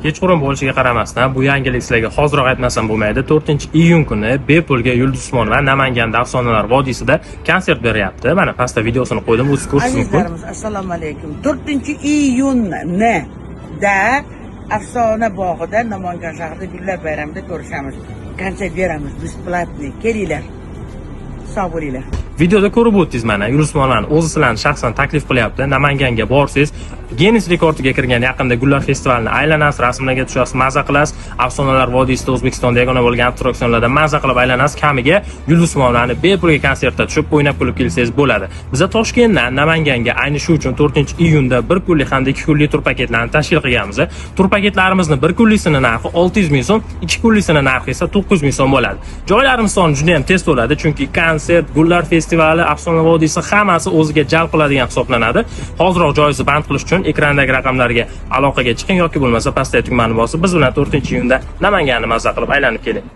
Kechqurun bo'lishiga qaramasdan bu yangilik sizlarga hoziroq aytmasam bo'lmaydi. 4-iyun kuni bepulga Yulduz Usmonova Namanganda Afsonalar vodiysida konsert beryapti. Mana pastda videosini qo'ydim, o'zingiz ko'rishingiz mumkin. Azizlarimiz, assalomu alaykum. 4-iyunda Afsona bog'ida Namangan shahrida Gullar bayramida ko'rishamiz. Konsert beramiz, besplatniy. Kelinglar. Sog' bo'linglar. Videoda ko'rib o'tdingiz, mana Yulduz Usmonovani o'zi sizlarni shaxsan taklif qilyapti. Namanganga borsangiz, Guinness rekordiga kirgan yaqinda Gullar festivalini aylanasiz, rasmlarga tushasiz, maza qilasiz. Afsonalar vodiysida O'zbekistonda yagona bo'lgan attraksionlarda maza qilib aylanasiz. Kamiga Yulduz Usmonovani bepulga konsertda tushib, o'ynab kulib kelsangiz bo'ladi. Biz Toshkentdan Namanganga ayni shu uchun 4-iyunda 1 kunlik hamda 2 kunlik tur paketlarini tashkil qilganmiz. Tur paketlarimizni 1 kunlisini narxi 600 ming so'm, 2 kunlisini narxi esa 900 ming so'm bo'ladi. Joylarimiz soni juda ham tez to'ladi, chunki konsert, Gullar festivali, Afsona vodiysi hammasi o'ziga jalb qiladigan hisoblanadi. Hozirroq joyingizni band qilish uchun ekrandagi raqamlarga aloqaga chiqing yoki bo'lmasa pastdagi tugmani bosib biz bilan 4-iyunda Namanganni mazza qilib aylanib keling.